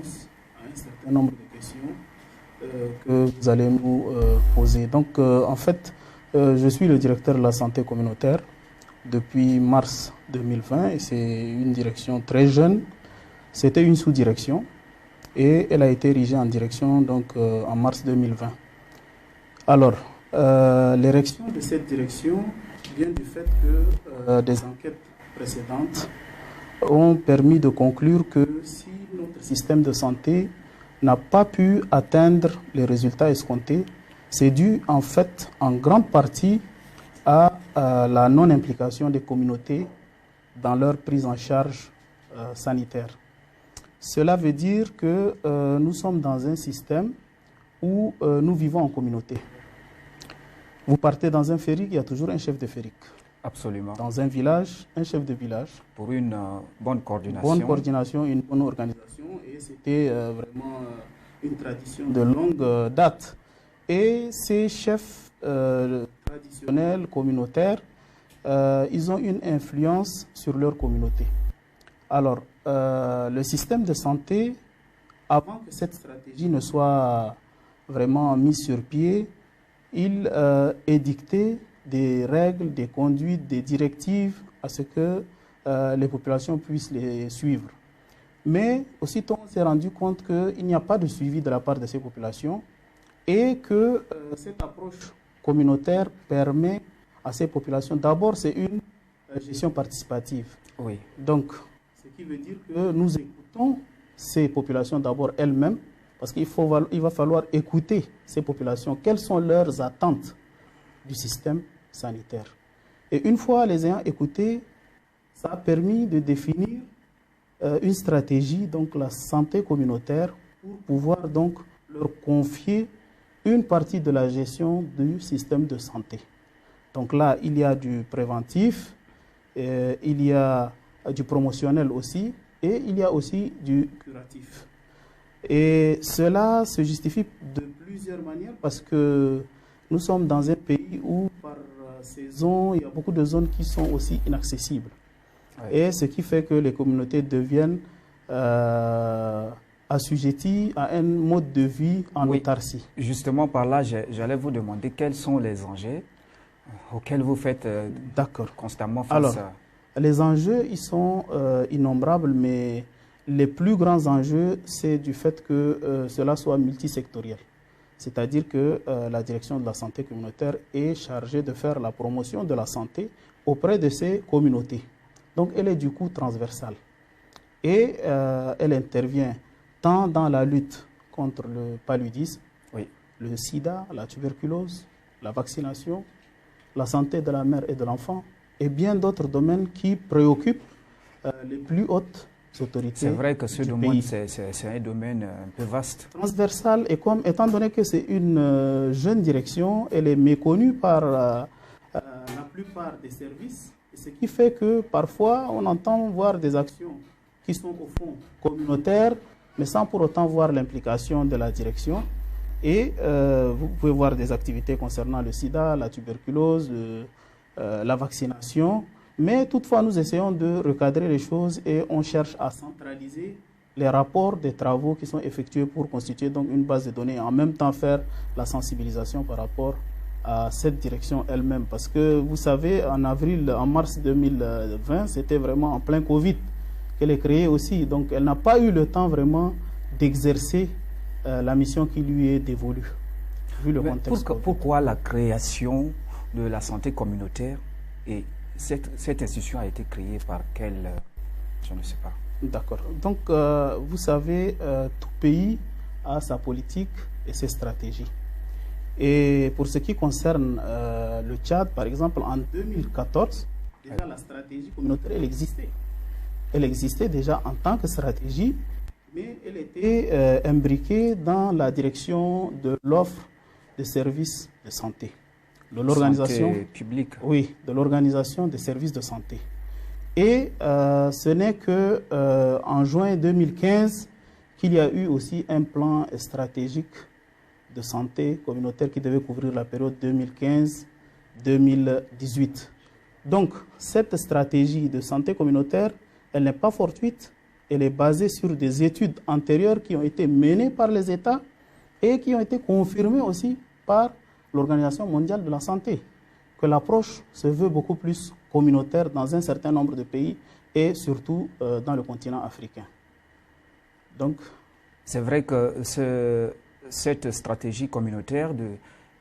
réponse à un certain nombre de questions que vous allez nous poser. Donc, en fait, je suis le directeur de la santé communautaire depuis mars 2020 et c'est une direction très jeune. C'était une sous-direction et elle a été érigée en direction donc, en mars 2020. Alors, l'érection de cette direction vient du fait que des enquêtes précédentes ont permis de conclure que si notre système de santé n'a pas pu atteindre les résultats escomptés, c'est dû en fait en grande partie à la non-implication des communautés dans leur prise en charge sanitaire. Cela veut dire que nous sommes dans un système où nous vivons en communauté. Vous partez dans un ferry, il y a toujours un chef de ferry. Absolument. Dans un village, un chef de village. Pour une bonne coordination. Bonne coordination, une bonne organisation. Et c'était vraiment une tradition de longue date. Et ces chefs traditionnels, communautaires, ils ont une influence sur leur communauté. Alors, le système de santé, avant que cette stratégie ne soit vraiment mise sur pied, il édictait des règles, des conduites, des directives à ce que les populations puissent les suivre. Mais aussitôt, on s'est rendu compte qu'il n'y a pas de suivi de la part de ces populations et que cette approche communautaire permet à ces populations, d'abord, c'est une gestion participative. Oui. Donc, ce qui veut dire que nous écoutons ces populations d'abord elles-mêmes, parce qu'il va falloir écouter ces populations, quelles sont leurs attentes du système sanitaire. Et une fois les ayant écoutées, ça a permis de définir une stratégie, donc la santé communautaire, pour pouvoir donc leur confier une partie de la gestion du système de santé. Donc là, il y a du préventif, il y a du promotionnel aussi, et il y a aussi du curatif. Et cela se justifie de plusieurs manières parce que nous sommes dans un pays où par saison, il y a beaucoup de zones qui sont aussi inaccessibles. Ouais. Et ce qui fait que les communautés deviennent assujetties à un mode de vie en autarcie. Justement, par là, j'allais vous demander quels sont les enjeux auxquels vous faites constamment face. Alors, les enjeux, ils sont innombrables, mais les plus grands enjeux, c'est du fait que cela soit multisectoriel. C'est-à-dire que la direction de la santé communautaire est chargée de faire la promotion de la santé auprès de ces communautés. Donc, elle est du coup transversale. Et elle intervient tant dans la lutte contre le paludisme, le sida, la tuberculose, la vaccination, la santé de la mère et de l'enfant, et bien d'autres domaines qui préoccupent les plus hautes autorités. C'est vrai que ce domaine, c'est un domaine un peu vaste. Transversal, et étant donné que c'est une jeune direction, elle est méconnue par la plupart des services, ce qui fait que parfois on entend voir des actions qui sont au fond communautaires, mais sans pour autant voir l'implication de la direction. Et vous pouvez voir des activités concernant le sida, la tuberculose, la vaccination. Mais toutefois, nous essayons de recadrer les choses et on cherche à centraliser les rapports des travaux qui sont effectués pour constituer donc une base de données et en même temps faire la sensibilisation par rapport à cette direction elle-même. Parce que vous savez, en mars 2020, c'était vraiment en plein Covid qu'elle est créée aussi. Donc elle n'a pas eu le temps vraiment d'exercer la mission qui lui est dévolue, vu le contexte. Pourquoi la création de la santé communautaire et cette institution a été créée par quelle, je ne sais pas. D'accord. Donc, vous savez, tout pays a sa politique et ses stratégies. Et pour ce qui concerne le Tchad, par exemple, en 2014, déjà la stratégie communautaire, elle existait. Elle existait déjà en tant que stratégie, mais elle était imbriquée dans la direction de l'offre de services de santé. De l'organisation publique. Oui, de l'organisation des services de santé. Et ce n'est que en juin 2015 qu'il y a eu aussi un plan stratégique de santé communautaire qui devait couvrir la période 2015-2018. Donc, cette stratégie de santé communautaire, elle n'est pas fortuite elle est basée sur des études antérieures qui ont été menées par les États et qui ont été confirmées aussi par l'Organisation mondiale de la santé, que l'approche se veut beaucoup plus communautaire dans un certain nombre de pays et surtout dans le continent africain. Donc, c'est vrai que cette stratégie communautaire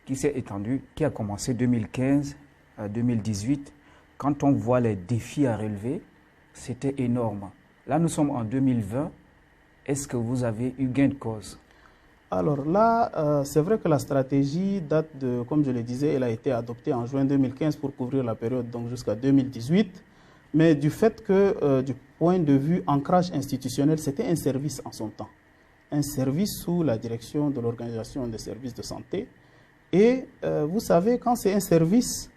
qui s'est étendue, qui a commencé 2015 à 2018, quand on voit les défis à relever, c'était énorme. Là, nous sommes en 2020. Est-ce que vous avez eu gain de cause? Alors là, c'est vrai que la stratégie date de, comme je le disais, elle a été adoptée en juin 2015 pour couvrir la période donc jusqu'à 2018. Mais du fait que, du point de vue ancrage institutionnel, c'était un service en son temps. Un service sous la direction de l'Organisation des services de santé. Et vous savez, quand c'est un service,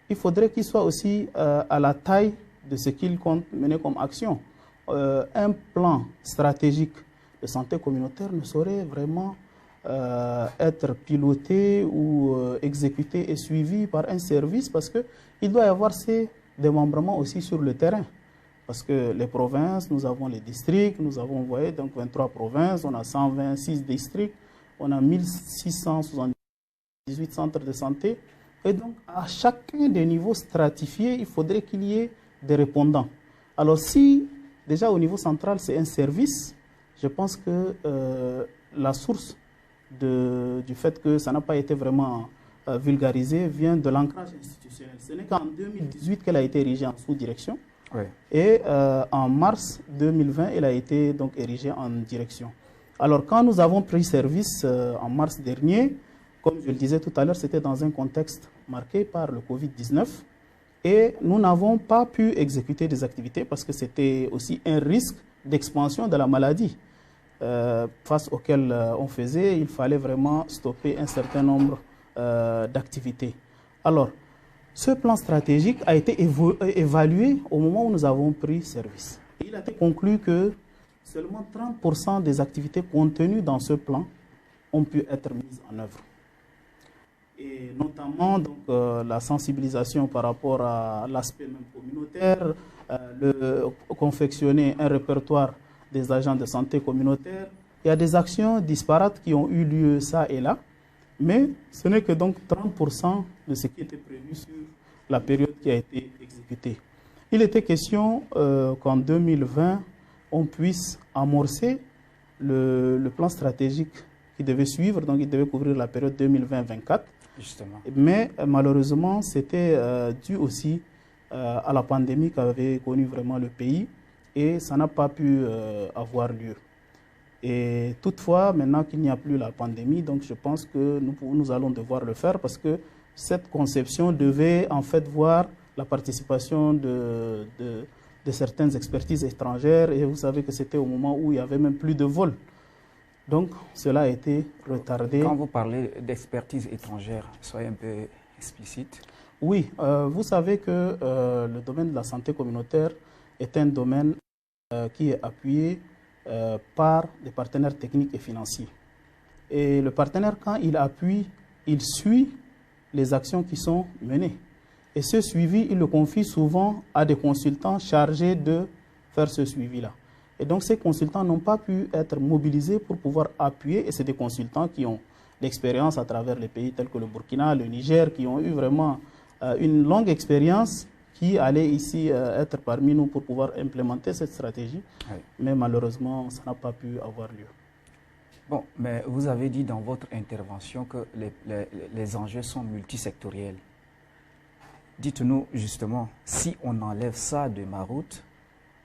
il faudrait qu'il soit aussi à la taille de ce qu'il compte mener comme action. Un plan stratégique de santé communautaire ne saurait vraiment être piloté ou exécuté et suivi par un service parce qu'il doit y avoir ces démembrements aussi sur le terrain. Parce que les provinces, nous avons les districts, nous avons, vous voyez, donc 23 provinces, on a 126 districts, on a 1678 centres de santé. Et donc, à chacun des niveaux stratifiés, il faudrait qu'il y ait des répondants. Alors, si déjà au niveau central, c'est un service, je pense que la source du fait que ça n'a pas été vraiment vulgarisé vient de l'ancrage institutionnel. Ce n'est qu'en 2018 qu'elle a été érigée en sous-direction. Oui. Et en mars 2020, elle a été donc érigée en direction. Alors, quand nous avons pris service en mars dernier, comme je le disais tout à l'heure, c'était dans un contexte marqué par le Covid-19 et nous n'avons pas pu exécuter des activités parce que c'était aussi un risque d'expansion de la maladie face auquel on faisait. Il fallait vraiment stopper un certain nombre d'activités. Alors, ce plan stratégique a été évalué au moment où nous avons pris service. Et il a été conclu que seulement 30% des activités contenues dans ce plan ont pu être mises en œuvre. Et notamment donc, la sensibilisation par rapport à l'aspect même communautaire, confectionner un répertoire des agents de santé communautaire. Il y a des actions disparates qui ont eu lieu ça et là, mais ce n'est que donc 30% de ce qui était prévu sur la période qui a été exécutée. Il était question qu'en 2020, on puisse amorcer le plan stratégique qui devait suivre, donc il devait couvrir la période 2020-24. Justement. Mais malheureusement, c'était dû aussi à la pandémie qu'avait connu vraiment le pays et ça n'a pas pu avoir lieu. Et toutefois, maintenant qu'il n'y a plus la pandémie, donc je pense que nous allons devoir le faire parce que cette conception devait en fait voir la participation de certaines expertises étrangères et vous savez que c'était au moment où il n'y avait même plus de vols. Donc, cela a été retardé. Quand vous parlez d'expertise étrangère, soyez un peu explicite. Oui, vous savez que le domaine de la santé communautaire est un domaine qui est appuyé par des partenaires techniques et financiers. Et le partenaire, quand il appuie, il suit les actions qui sont menées. Et ce suivi, il le confie souvent à des consultants chargés de faire ce suivi-là. Et donc, ces consultants n'ont pas pu être mobilisés pour pouvoir appuyer. Et c'est des consultants qui ont l'expérience à travers les pays tels que le Burkina, le Niger, qui ont eu vraiment une longue expérience, qui allaient ici être parmi nous pour pouvoir implémenter cette stratégie. Oui. Mais malheureusement, ça n'a pas pu avoir lieu. Bon, mais vous avez dit dans votre intervention que les enjeux sont multisectoriels. Dites-nous justement, si on enlève ça de ma route,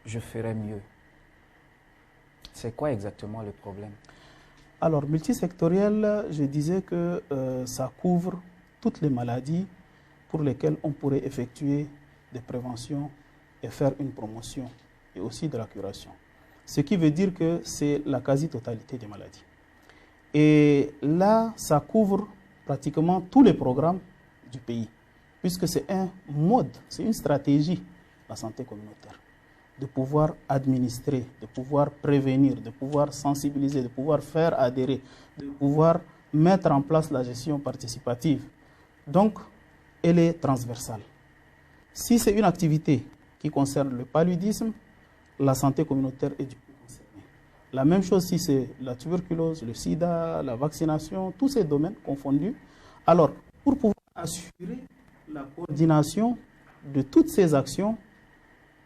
je ferais mieux. C'est quoi exactement le problème? Alors, multisectoriel, je disais que ça couvre toutes les maladies pour lesquelles on pourrait effectuer des préventions et faire une promotion et aussi de la curation. Ce qui veut dire que c'est la quasi-totalité des maladies. Et là, ça couvre pratiquement tous les programmes du pays, puisque c'est un mode, c'est une stratégie, la santé communautaire, de pouvoir administrer, de pouvoir prévenir, de pouvoir sensibiliser, de pouvoir faire adhérer, de pouvoir mettre en place la gestion participative. Donc, elle est transversale. Si c'est une activité qui concerne le paludisme, la santé communautaire est du coup La même chose si c'est la tuberculose, le sida, la vaccination, tous ces domaines confondus. Alors, pour pouvoir assurer la coordination de toutes ces actions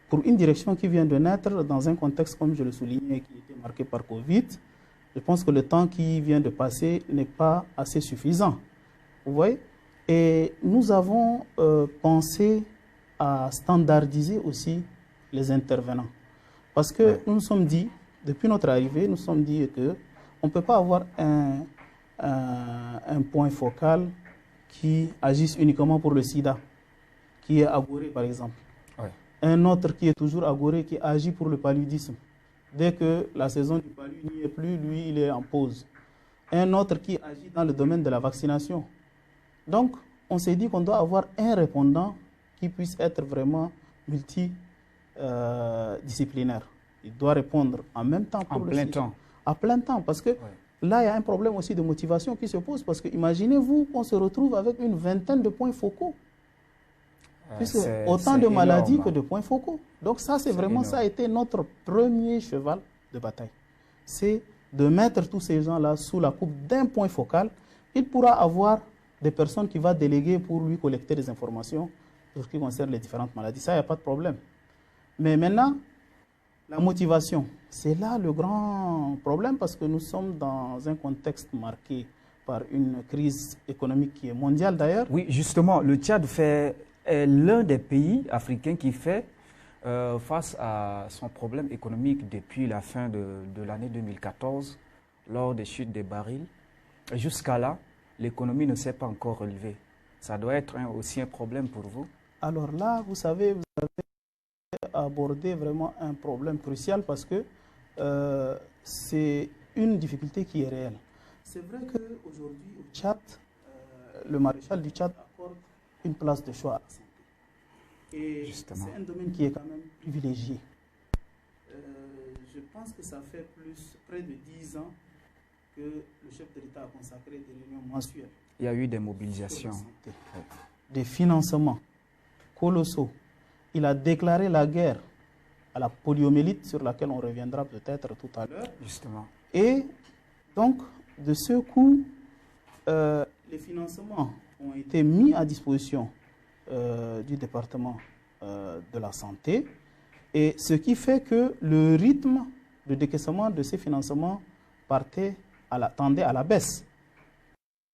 pour une direction qui vient de naître dans un contexte, comme je le soulignais, qui était marqué par Covid, je pense que le temps qui vient de passer n'est pas assez suffisant. Vous voyez? Et nous avons pensé à standardiser aussi les intervenants. Parce que nous nous sommes dit, depuis notre arrivée, nous nous sommes dit qu'on ne peut pas avoir un point focal qui agisse uniquement pour le sida, qui est à Gorée par exemple. Ouais. Un autre qui est toujours à Gorée, qui agit pour le paludisme. Dès que la saison du palu n'y est plus, lui, il est en pause. Un autre qui agit dans le domaine de la vaccination. Donc, on s'est dit qu'on doit avoir un répondant qui puisse être vraiment multidisciplinaire. Il doit répondre en même temps pour le plein temps. À plein temps, parce que là, il y a un problème aussi de motivation qui se pose, parce que imaginez-vous qu'on se retrouve avec une vingtaine de points focaux. Puisque autant de maladies que de points focaux. Donc ça, c'est vraiment énorme. Ça a été notre premier cheval de bataille. C'est de mettre tous ces gens-là sous la coupe d'un point focal. Il pourra avoir des personnes qui vont déléguer pour lui collecter des informations sur ce qui concerne les différentes maladies. Ça, il n'y a pas de problème. Mais maintenant, la motivation, c'est là le grand problème parce que nous sommes dans un contexte marqué par une crise économique qui est mondiale d'ailleurs. Oui, justement, le Tchad est l'un des pays africains qui fait face à son problème économique depuis la fin de l'année 2014, lors des chutes des barils. Jusqu'à là, l'économie ne s'est pas encore relevée. Ça doit être aussi un problème pour vous? Alors là, vous savez, vous avez abordé vraiment un problème crucial parce que c'est une difficulté qui est réelle. C'est vrai qu'aujourd'hui, au Tchad, le maréchal du Tchad accorde une place de choix à la santé. Et c'est un domaine qui est quand même privilégié. Je pense que ça fait près de 10 ans que le chef de l'État a consacré des réunions mensuelles. Il y a eu des mobilisations. Des financements colossaux. Il a déclaré la guerre à la poliomyélite, sur laquelle on reviendra peut-être tout à l'heure. Justement. Et donc, de ce coup, les financements ont été mis à disposition du département de la santé, et ce qui fait que le rythme de décaissement de ces financements tendait à la baisse.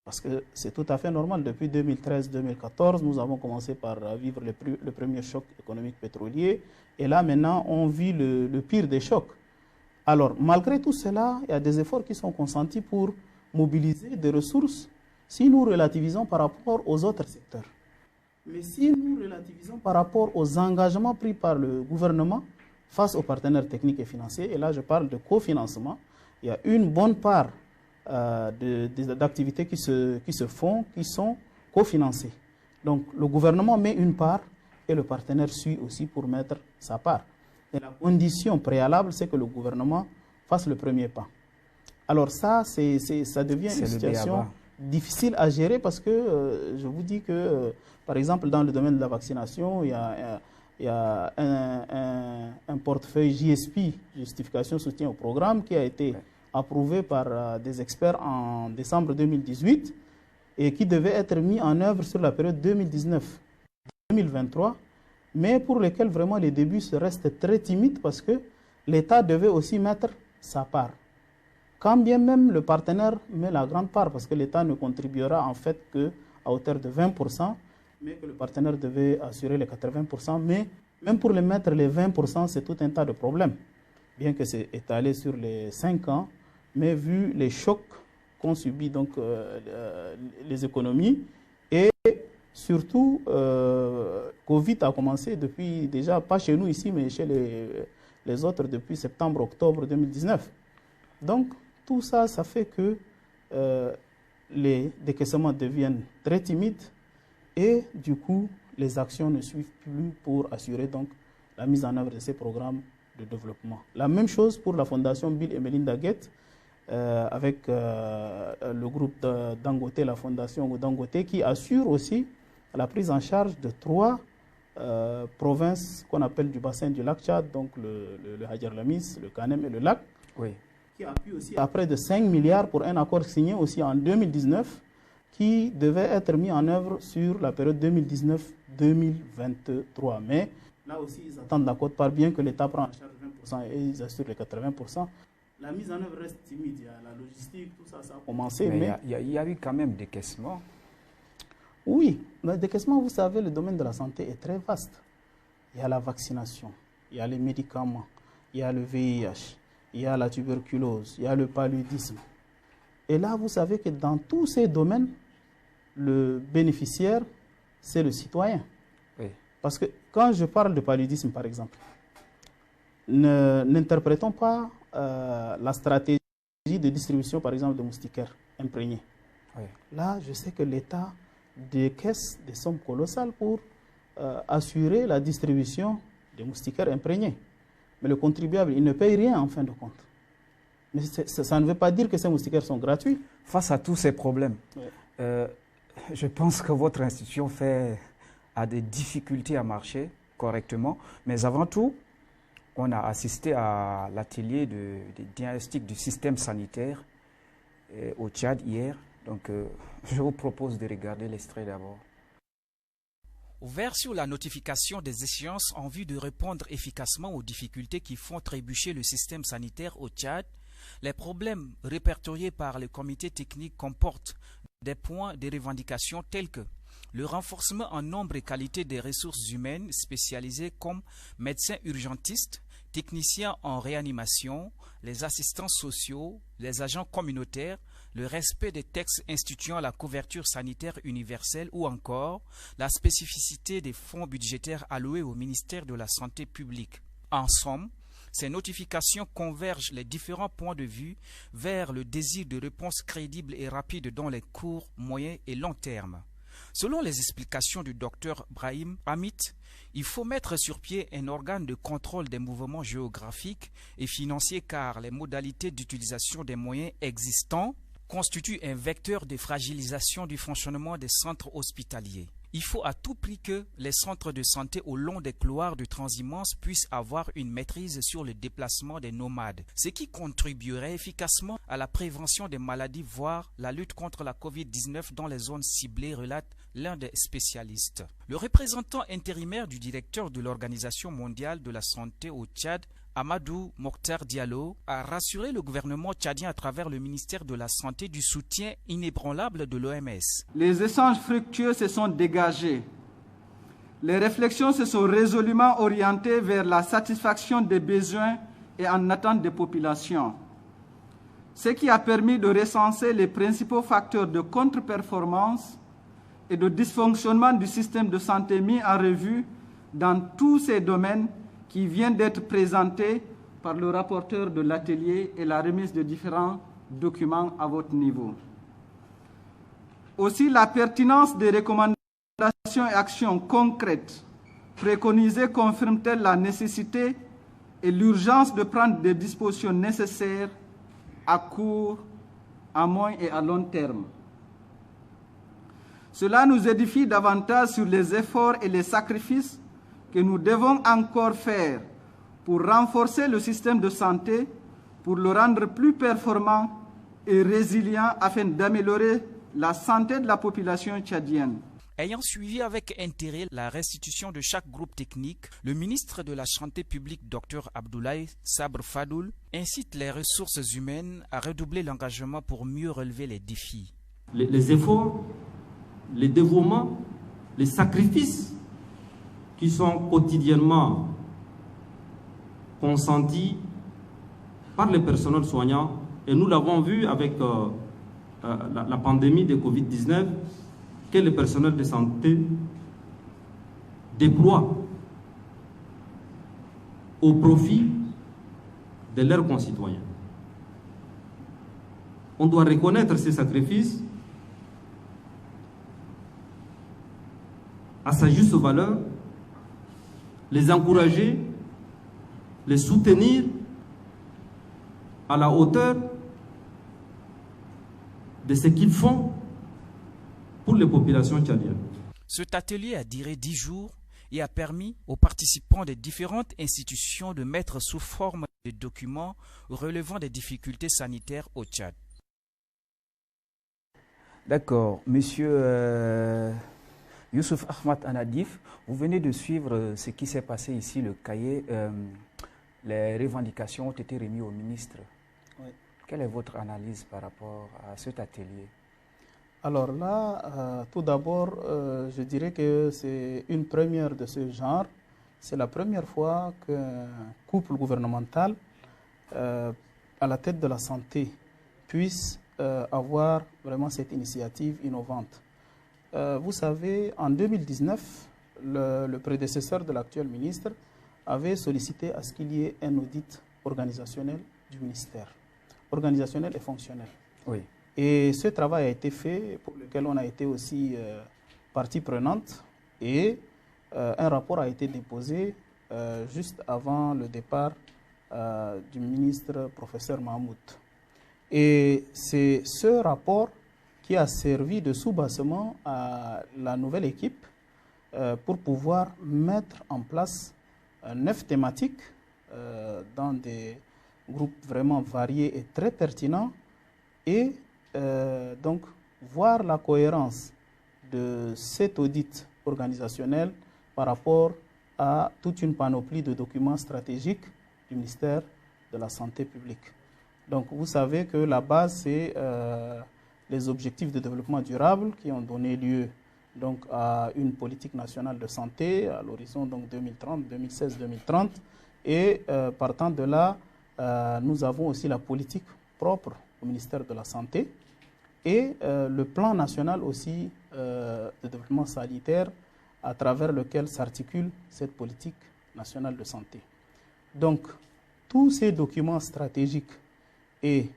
Parce que c'est tout à fait normal, depuis 2013-2014, nous avons commencé par vivre le premier choc économique pétrolier, et là maintenant on vit le pire des chocs. Alors malgré tout cela, il y a des efforts qui sont consentis pour mobiliser des ressources si nous relativisons par rapport aux autres secteurs. Mais si nous relativisons par rapport aux engagements pris par le gouvernement face aux partenaires techniques et financiers, et là je parle de cofinancement, il y a une bonne part d'activités qui se font, qui sont cofinancées. Donc le gouvernement met une part et le partenaire suit aussi pour mettre sa part. Et la condition préalable, c'est que le gouvernement fasse le premier pas. Alors ça devient une situation difficile à gérer parce que je vous dis que, par exemple, dans le domaine de la vaccination, il y a un portefeuille JSP, justification soutien au programme, qui a été approuvé par des experts en décembre 2018 et qui devait être mis en œuvre sur la période 2019-2023, mais pour lesquels vraiment les débuts restent très timides parce que l'État devait aussi mettre sa part. Quand bien même le partenaire met la grande part, parce que l'État ne contribuera en fait qu'à hauteur de 20%, mais que le partenaire devait assurer les 80%, mais même pour les mettre les 20%, c'est tout un tas de problèmes, bien que c'est étalé sur les 5 ans, mais vu les chocs qu'ont subis donc les économies, et surtout Covid a commencé depuis déjà, pas chez nous ici, mais chez les autres depuis septembre-octobre 2019. Donc tout ça, ça fait que les décaissements deviennent très timides et du coup les actions ne suivent plus pour assurer donc la mise en œuvre de ces programmes de développement. La même chose pour la fondation Bill et Melinda Gates, avec le groupe Dangote, la fondation Dangote, qui assure aussi la prise en charge de 3 provinces qu'on appelle du bassin du lac Tchad, donc le Hadjar Lamis, le Kanem et le lac. Oui. qui appuie aussi à près de 5 milliards pour un accord signé aussi en 2019 qui devait être mis en œuvre sur la période 2019-2023. Mais là aussi, ils attendent la quote-part, bien que l'État prend en charge 20% et ils assurent les 80%. La mise en œuvre reste timide. Il y a la logistique, tout ça, ça a commencé. Mais il y a eu quand même des décaissements. Oui, mais le décaissement, vous savez, le domaine de la santé est très vaste. Il y a la vaccination, il y a les médicaments, il y a le VIH, il y a la tuberculose, il y a le paludisme. Et là, vous savez que dans tous ces domaines, le bénéficiaire, c'est le citoyen. Oui. Parce que quand je parle de paludisme, par exemple, n'interprétons pas la stratégie de distribution, par exemple, de moustiquaires imprégnés. Oui. Là, je sais que l'État décaisse des sommes colossales pour assurer la distribution des moustiquaires imprégnés. Mais le contribuable, il ne paye rien en fin de compte. Mais ça ne veut pas dire que ces moustiquaires sont gratuits. Face à tous ces problèmes, Oui. je pense que votre institution a des difficultés à marcher correctement. Mais avant tout, on a assisté à l'atelier de diagnostic du système sanitaire au Tchad hier. Donc, je vous propose de regarder l'extrait d'abord. Ouvert sur la notification des échéances en vue de répondre efficacement aux difficultés qui font trébucher le système sanitaire au Tchad, les problèmes répertoriés par le comité technique comportent des points de revendication tels que le renforcement en nombre et qualité des ressources humaines spécialisées comme médecins urgentistes, techniciens en réanimation, les assistants sociaux, les agents communautaires, le respect des textes instituant la couverture sanitaire universelle ou encore la spécificité des fonds budgétaires alloués au ministère de la Santé publique. En somme, ces notifications convergent les différents points de vue vers le désir de réponses crédibles et rapides dans les courts, moyens et long termes. Selon les explications du Dr Brahim Hamid, il faut mettre sur pied un organe de contrôle des mouvements géographiques et financiers car les modalités d'utilisation des moyens existants constituent un vecteur de fragilisation du fonctionnement des centres hospitaliers. Il faut à tout prix que les centres de santé au long des couloirs de transhumance puissent avoir une maîtrise sur le déplacement des nomades, ce qui contribuerait efficacement à la prévention des maladies, voire la lutte contre la COVID-19 dans les zones ciblées, relate l'un des spécialistes. Le représentant intérimaire du directeur de l'Organisation mondiale de la santé au Tchad, Amadou Mokhtar Diallo, a rassuré le gouvernement tchadien à travers le ministère de la Santé du soutien inébranlable de l'OMS. Les échanges fructueux se sont dégagés. Les réflexions se sont résolument orientées vers la satisfaction des besoins et en attente des populations, ce qui a permis de recenser les principaux facteurs de contre-performance et de dysfonctionnement du système de santé mis en revue dans tous ces domaines qui vient d'être présenté par le rapporteur de l'atelier et la remise de différents documents à votre niveau. Aussi, la pertinence des recommandations et actions concrètes préconisées confirme-t-elle la nécessité et l'urgence de prendre des dispositions nécessaires à court, à moyen et à long terme. Cela nous édifie davantage sur les efforts et les sacrifices que nous devons encore faire pour renforcer le système de santé, pour le rendre plus performant et résilient afin d'améliorer la santé de la population tchadienne. Ayant suivi avec intérêt la restitution de chaque groupe technique, le ministre de la Santé publique, Dr Abdoulaye Sabre Fadoul, incite les ressources humaines à redoubler l'engagement pour mieux relever les défis. Les efforts, les dévouements, les sacrifices qui sont quotidiennement consentis par les personnels soignants. Et nous l'avons vu avec la pandémie de Covid-19, que le personnel de santé déploie au profit de leurs concitoyens. On doit reconnaître ces sacrifices à sa juste valeur, les encourager, les soutenir à la hauteur de ce qu'ils font pour les populations tchadiennes. Cet atelier a duré 10 jours et a permis aux participants des différentes institutions de mettre sous forme des documents relevant des difficultés sanitaires au Tchad. D'accord. Monsieur Youssouf Ahmad Anadif, vous venez de suivre ce qui s'est passé ici, le cahier. Les revendications ont été remises au ministre. Oui. Quelle est votre analyse par rapport à cet atelier? Alors là, tout d'abord, je dirais que c'est une première de ce genre. C'est la première fois qu'un couple gouvernemental à la tête de la santé puisse avoir vraiment cette initiative innovante. Vous savez, en 2019, le prédécesseur de l'actuel ministre avait sollicité à ce qu'il y ait un audit organisationnel du ministère, organisationnel et fonctionnel. Oui. Et ce travail a été fait, pour lequel on a été aussi partie prenante, et un rapport a été déposé juste avant le départ du ministre professeur Mahmoud. Et c'est ce rapport qui a servi de soubassement à la nouvelle équipe pour pouvoir mettre en place 9 thématiques dans des groupes vraiment variés et très pertinents, et donc voir la cohérence de cet audit organisationnel par rapport à toute une panoplie de documents stratégiques du ministère de la Santé publique. Donc vous savez que la base, c'est les objectifs de développement durable qui ont donné lieu donc, à une politique nationale de santé à l'horizon 2030, 2016-2030. Et partant de là, nous avons aussi la politique propre au ministère de la Santé et le plan national aussi de développement sanitaire à travers lequel s'articule cette politique nationale de santé. Donc, tous ces documents stratégiques et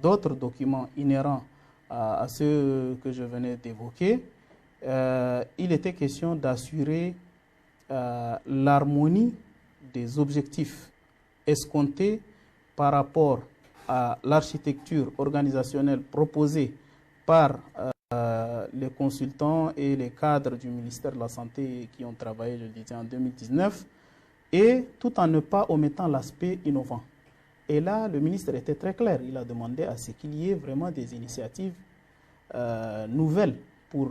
d'autres documents inhérents à ceux que je venais d'évoquer, il était question d'assurer l'harmonie des objectifs escomptés par rapport à l'architecture organisationnelle proposée par les consultants et les cadres du ministère de la Santé qui ont travaillé, je le disais, en 2019, et tout en ne pas omettant l'aspect innovant. Et là, le ministre était très clair. Il a demandé à ce qu'il y ait vraiment des initiatives nouvelles pour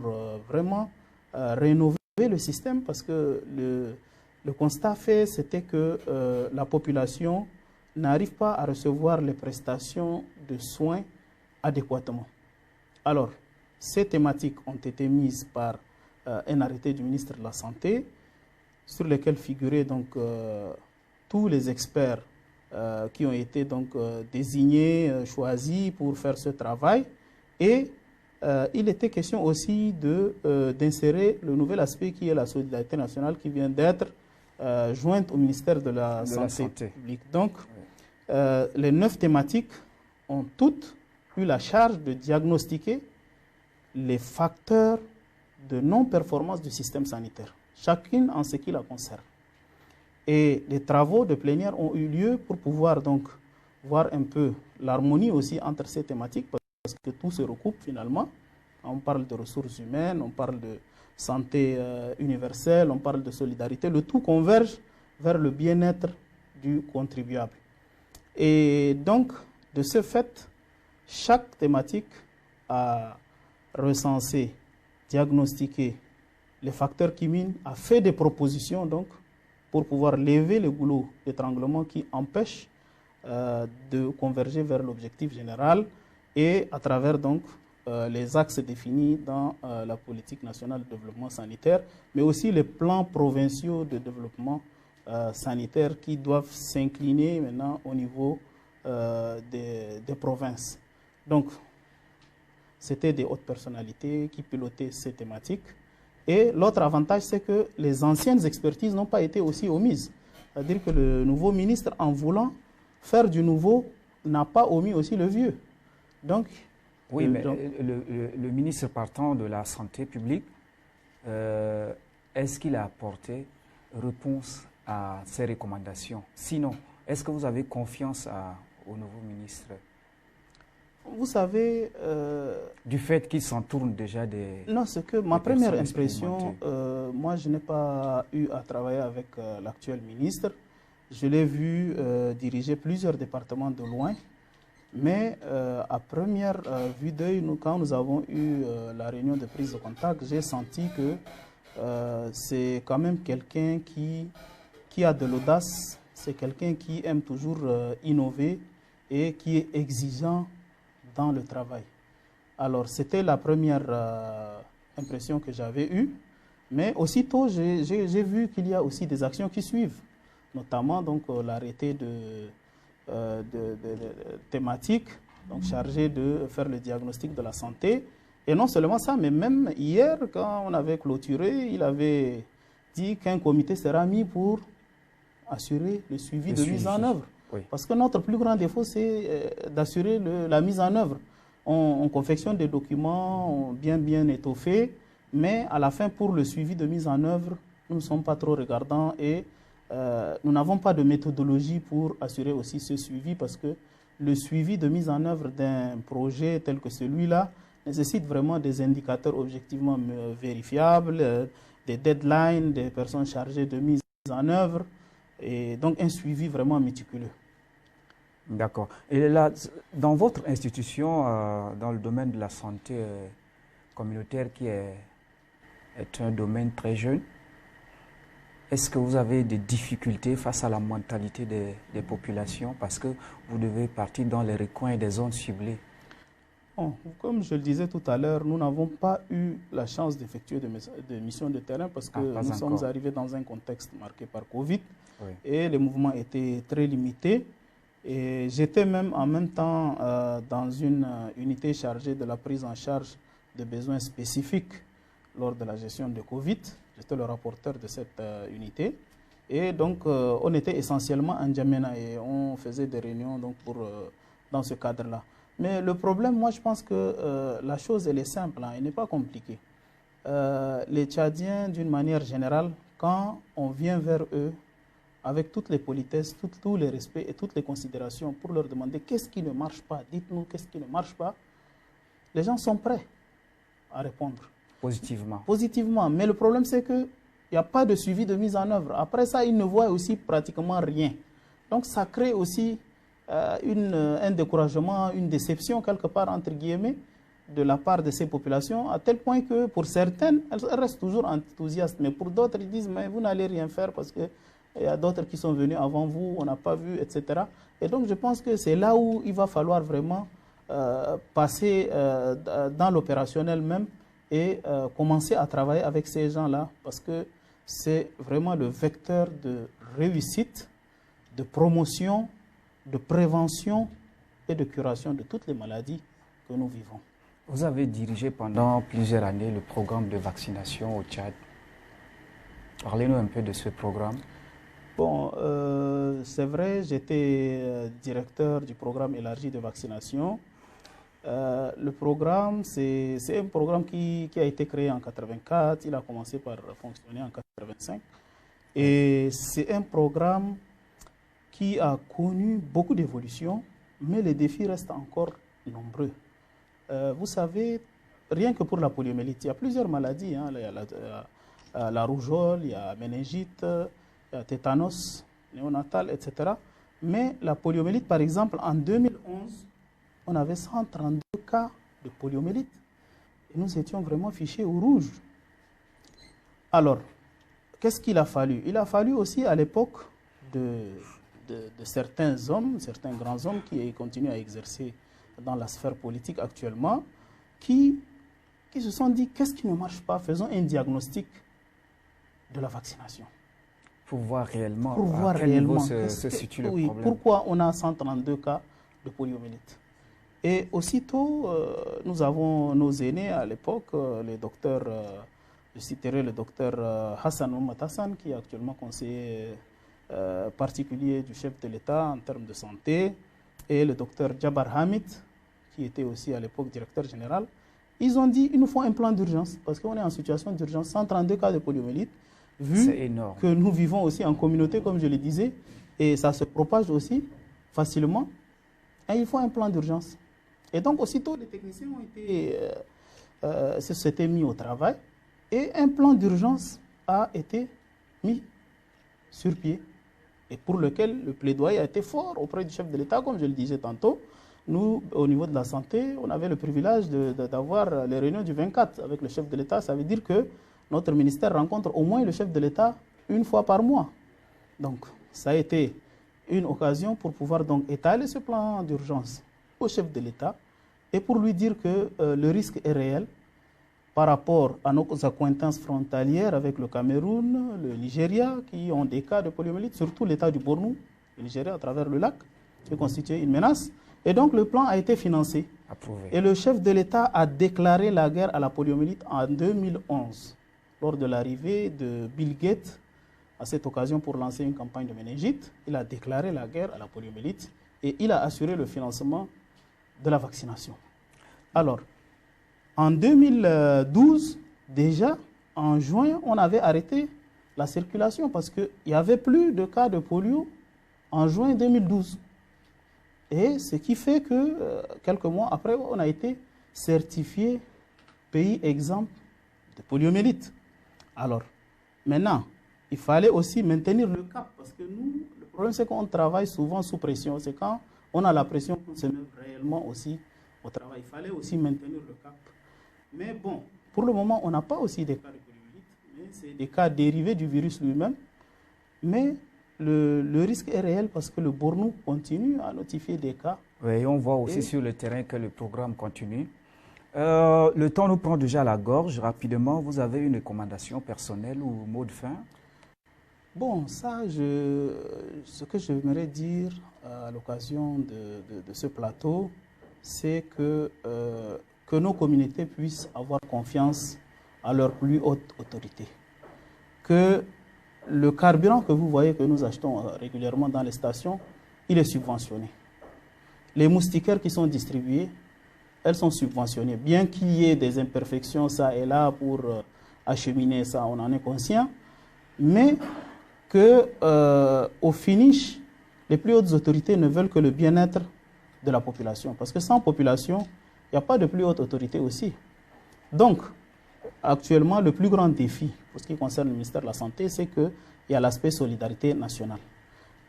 vraiment rénover le système, parce que le constat fait, c'était que la population n'arrive pas à recevoir les prestations de soins adéquatement. Alors, ces thématiques ont été mises par un arrêté du ministre de la Santé, sur lesquels figuraient donc tous les experts qui ont été donc désignés, choisis pour faire ce travail. Et il était question aussi d'insérer le nouvel aspect qui est la solidarité nationale qui vient d'être jointe au ministère de la Santé publique. Donc, les 9 thématiques ont toutes eu la charge de diagnostiquer les facteurs de non-performance du système sanitaire, chacune en ce qui la concerne. Et les travaux de plénière ont eu lieu pour pouvoir donc voir un peu l'harmonie aussi entre ces thématiques, parce que tout se recoupe finalement. On parle de ressources humaines, on parle de santé universelle, on parle de solidarité. Le tout converge vers le bien-être du contribuable. Et donc, de ce fait, chaque thématique a recensé, diagnostiqué les facteurs qui minent, a fait des propositions donc pour pouvoir lever le goulot d'étranglement qui empêche de converger vers l'objectif général, et à travers donc les axes définis dans la politique nationale de développement sanitaire, mais aussi les plans provinciaux de développement sanitaire qui doivent s'incliner maintenant au niveau des provinces. Donc, c'était des hautes personnalités qui pilotaient ces thématiques. Et l'autre avantage, c'est que les anciennes expertises n'ont pas été aussi omises. C'est-à-dire que le nouveau ministre, en voulant faire du nouveau, n'a pas omis aussi le vieux. Donc, oui, mais le ministre partant de la santé publique, est-ce qu'il a apporté réponse à ces recommandations? Sinon, est-ce que vous avez confiance au nouveau ministre? Vous savez... du fait qu'il s'entourne déjà des... Non, c'est que ma première impression, moi je n'ai pas eu à travailler avec l'actuel ministre, Je l'ai vu diriger plusieurs départements de loin. Mais à première vue d'œil, quand nous avons eu la réunion de prise de contact, j'ai senti que c'est quand même quelqu'un qui a de l'audace, c'est quelqu'un qui aime toujours innover et qui est exigeant dans le travail. Alors, c'était la première impression que j'avais eue, mais aussitôt, j'ai vu qu'il y a aussi des actions qui suivent, notamment donc l'arrêté de thématique, donc chargé de faire le diagnostic de la santé. Et non seulement ça, mais même hier, quand on avait clôturé, il avait dit qu'un comité sera mis pour assurer le suivi de mise en œuvre. Oui. Parce que notre plus grand défaut, c'est d'assurer la mise en œuvre. On confectionne des documents bien étoffés, mais à la fin, pour le suivi de mise en œuvre, nous ne sommes pas trop regardants et nous n'avons pas de méthodologie pour assurer aussi ce suivi, parce que le suivi de mise en œuvre d'un projet tel que celui-là nécessite vraiment des indicateurs objectivement vérifiables, des deadlines, des personnes chargées de mise en œuvre, et donc un suivi vraiment méticuleux. D'accord. Et là, dans votre institution, dans le domaine de la santé communautaire, qui est un domaine très jeune, est-ce que vous avez des difficultés face à la mentalité des populations, parce que vous devez partir dans les recoins des zones ciblées? Bon, comme je le disais tout à l'heure, nous n'avons pas eu la chance d'effectuer des missions de terrain parce que nous sommes arrivés dans un contexte marqué par Covid, oui, et les mouvements étaient très limités. Et j'étais même en même temps dans une unité chargée de la prise en charge des besoins spécifiques lors de la gestion de Covid. J'étais le rapporteur de cette unité. Et donc, on était essentiellement en N'Djamena et on faisait des réunions donc, dans ce cadre-là. Mais le problème, moi, je pense que la chose, elle est simple, hein, elle n'est pas compliquée. Les Tchadiens, d'une manière générale, quand on vient vers eux, avec toutes les politesses, tous les respects et toutes les considérations pour leur demander qu'est-ce qui ne marche pas, dites-nous qu'est-ce qui ne marche pas, les gens sont prêts à répondre. Positivement. Positivement. Mais le problème, c'est qu'il n'y a pas de suivi de mise en œuvre. Après ça, ils ne voient aussi pratiquement rien. Donc, ça crée aussi un découragement, une déception, quelque part, entre guillemets, de la part de ces populations, à tel point que pour certaines, elles restent toujours enthousiastes. Mais pour d'autres, ils disent, mais vous n'allez rien faire parce que il y a d'autres qui sont venus avant vous, on n'a pas vu, etc. Et donc, je pense que c'est là où il va falloir vraiment passer dans l'opérationnel même et commencer à travailler avec ces gens-là, parce que c'est vraiment le vecteur de réussite, de promotion, de prévention et de curation de toutes les maladies que nous vivons. Vous avez dirigé pendant plusieurs années le programme de vaccination au Tchad. Parlez-nous un peu de ce programme. Bon, c'est vrai, j'étais directeur du programme élargi de vaccination. Le programme, c'est un programme qui a été créé en 1984, il a commencé par fonctionner en 1985. Et c'est un programme qui a connu beaucoup d'évolutions, mais les défis restent encore nombreux. Vous savez, rien que pour la poliomyélite, il y a plusieurs maladies, hein. Il y a la rougeole, il y a la méningite, il y a tétanos néonatal, etc. Mais la poliomyélite, par exemple, en 2011, on avait 132 cas de poliomyélite. Et nous étions vraiment fichés au rouge. Alors, qu'est-ce qu'il a fallu? Il a fallu aussi à l'époque de certains hommes, certains grands hommes qui continuent à exercer dans la sphère politique actuellement, qui se sont dit, qu'est-ce qui ne marche pas? Faisons un diagnostic de la vaccination. Pour voir réellement à quel niveau se situe le problème. Pourquoi on a 132 cas de poliomyélite? Et aussitôt, nous avons nos aînés à l'époque, les docteurs, je citerai le docteur Hassan Oumat Hassan, qui est actuellement conseiller particulier du chef de l'État en termes de santé, et le docteur Djabar Hamid, qui était aussi à l'époque directeur général. Ils ont dit, il nous faut un plan d'urgence, parce qu'on est en situation d'urgence, 132 cas de poliomyélite, vu que nous vivons aussi en communauté, comme je le disais, et ça se propage aussi facilement, et il faut un plan d'urgence. Et donc, aussitôt, les techniciens s'étaient mis au travail, et un plan d'urgence a été mis sur pied. et pour lequel le plaidoyer a été fort auprès du chef de l'État, comme je le disais tantôt. Nous, au niveau de la santé, on avait le privilège d'avoir les réunions du 24 avec le chef de l'État. Ça veut dire que notre ministère rencontre au moins le chef de l'État une fois par mois. Donc, ça a été une occasion pour pouvoir donc étaler ce plan d'urgence au chef de l'État et pour lui dire que le risque est réel par rapport à nos accointances frontalières avec le Cameroun, le Nigeria, qui ont des cas de poliomyélite, surtout l'État du Bornou, le Nigeria à travers le lac, qui constitue une menace. Et donc le plan a été financé. Approuvé. Et le chef de l'État a déclaré la guerre à la poliomyélite en 2011, lors de l'arrivée de Bill Gates, à cette occasion pour lancer une campagne de méningite. Il a déclaré la guerre à la poliomyélite et il a assuré le financement de la vaccination. Alors, en 2012, déjà, en juin, on avait arrêté la circulation parce qu'il n'y avait plus de cas de polio en juin 2012. Et ce qui fait que, quelques mois après, on a été certifié pays exempt de poliomyélite. Alors, maintenant, il fallait aussi maintenir le cap parce que nous, le problème c'est qu'on travaille souvent sous pression. C'est quand on a la pression qu'on se met réellement aussi au travail. Il fallait aussi maintenir le cap. Mais bon, pour le moment, on n'a pas aussi des cas de poliomyélite, mais c'est des cas dérivés du virus lui-même. Mais le risque est réel parce que le Bornou continue à notifier des cas. Oui, on voit aussi sur le terrain que le programme continue. Le temps nous prend déjà à la gorge. Rapidement, vous avez une recommandation personnelle ou mot de fin? Bon, ça, ce que j'aimerais dire à l'occasion de ce plateau, c'est que nos communautés puissent avoir confiance à leur plus haute autorité. Que le carburant que vous voyez que nous achetons régulièrement dans les stations, il est subventionné. Les moustiquaires qui sont distribués, elles sont subventionnées. Bien qu'il y ait des imperfections, ça et là, pour acheminer ça, on en est conscient. Mais qu'au finish, les plus hautes autorités ne veulent que le bien-être de la population. Parce que sans population, il n'y a pas de plus haute autorité aussi. Donc, actuellement, le plus grand défi pour ce qui concerne le ministère de la Santé, c'est qu'il y a l'aspect solidarité nationale.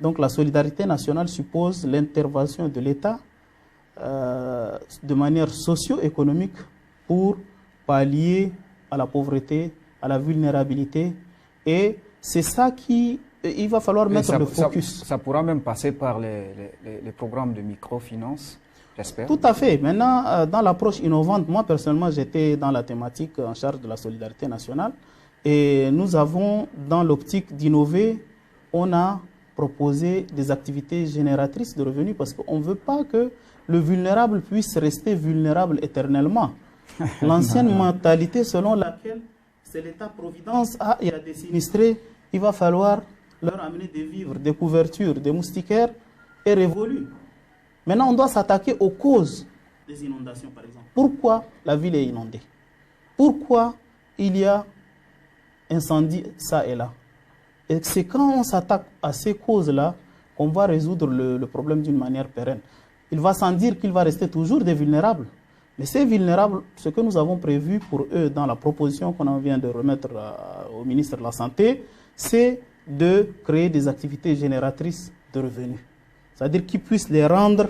Donc la solidarité nationale suppose l'intervention de l'État de manière socio-économique pour pallier à la pauvreté, à la vulnérabilité. Et c'est ça il va falloir mettre le focus. Ça pourra même passer par les programmes de microfinance. J'espère. Tout à fait. Maintenant, dans l'approche innovante, moi personnellement, j'étais dans la thématique en charge de la solidarité nationale et nous avons, dans l'optique d'innover, on a proposé des activités génératrices de revenus parce qu'on ne veut pas que le vulnérable puisse rester vulnérable éternellement. L'ancienne mentalité selon laquelle c'est l'État-providence, il y a des sinistrés, il va falloir leur amener des vivres, des couvertures, des moustiquaires, est révolue. Maintenant, on doit s'attaquer aux causes des inondations, par exemple. Pourquoi la ville est inondée? Pourquoi il y a incendie ça et là? Et c'est quand on s'attaque à ces causes-là qu'on va résoudre le problème d'une manière pérenne. Il va sans dire qu'il va rester toujours des vulnérables. Mais ces vulnérables, ce que nous avons prévu pour eux dans la proposition qu'on vient de remettre au ministre de la Santé, c'est de créer des activités génératrices de revenus. C'est-à-dire qu'ils puissent les rendre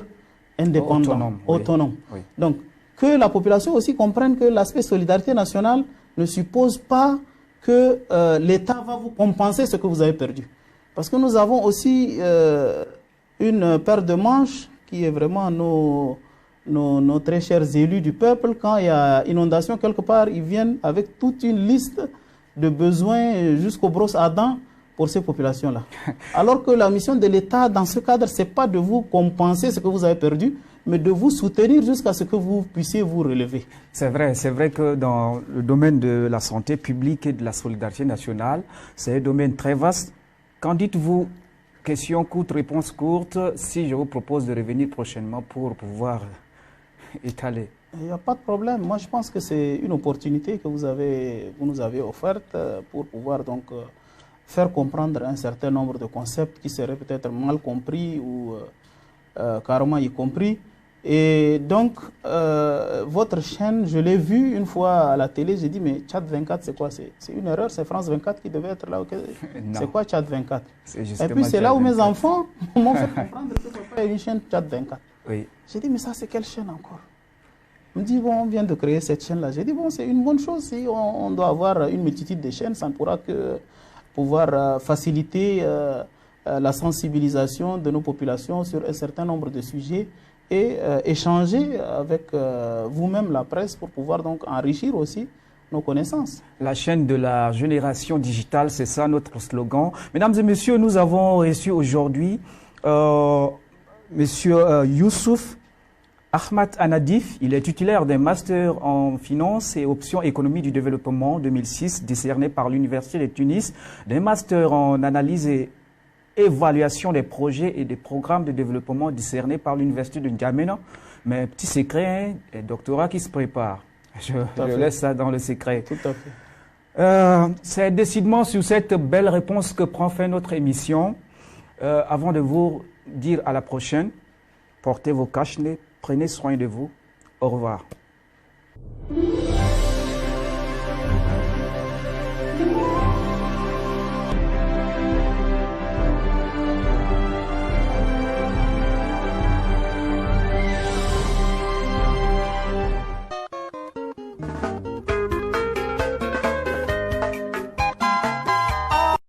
indépendants, autonomes. Oui. Donc, que la population aussi comprenne que l'aspect solidarité nationale ne suppose pas que l'État va vous compenser ce que vous avez perdu. Parce que nous avons aussi une paire de manches qui est vraiment nos très chers élus du peuple. Quand il y a inondation quelque part, ils viennent avec toute une liste de besoins jusqu'aux brosses à dents pour ces populations-là. Alors que la mission de l'État, dans ce cadre, ce n'est pas de vous compenser ce que vous avez perdu, mais de vous soutenir jusqu'à ce que vous puissiez vous relever. C'est vrai que dans le domaine de la santé publique et de la solidarité nationale, c'est un domaine très vaste. Qu'en dites-vous? Question courte, réponse courte, si je vous propose de revenir prochainement pour pouvoir étaler. Il n'y a pas de problème. Moi, je pense que c'est une opportunité que vous nous avez offerte pour pouvoir donc faire comprendre un certain nombre de concepts qui seraient peut-être mal compris ou carrément y compris. Et donc, votre chaîne, je l'ai vue une fois à la télé, j'ai dit, mais Tchad 24, c'est quoi? C'est une erreur, c'est France 24 qui devait être là. C'est quoi Tchad 24? Et puis c'est là où mes enfants m'ont fait comprendre que papa a une chaîne Tchad 24. Oui. J'ai dit, mais ça, c'est quelle chaîne encore? On me dit, bon, on vient de créer cette chaîne-là. J'ai dit, bon, c'est une bonne chose. Si on doit avoir une multitude de chaînes, ça ne pourra que pouvoir faciliter la sensibilisation de nos populations sur un certain nombre de sujets et échanger avec vous-même, la presse, pour pouvoir donc enrichir aussi nos connaissances. La chaîne de la génération digitale, c'est ça notre slogan. Mesdames et messieurs, nous avons reçu aujourd'hui Monsieur Youssouf Ahmad Anadif. Il est titulaire d'un master en finance et options économie du développement 2006, décerné par l'Université de Tunis, d'un master en analyse et évaluation des projets et des programmes de développement décernés par l'Université de N'Djamena. Mais petit secret, un doctorat qui se prépare. Je laisse ça dans le secret. Tout à fait. C'est décidément sur cette belle réponse que prend fin notre émission. Avant de vous dire à la prochaine, portez vos cache-nez, prenez soin de vous. Au revoir.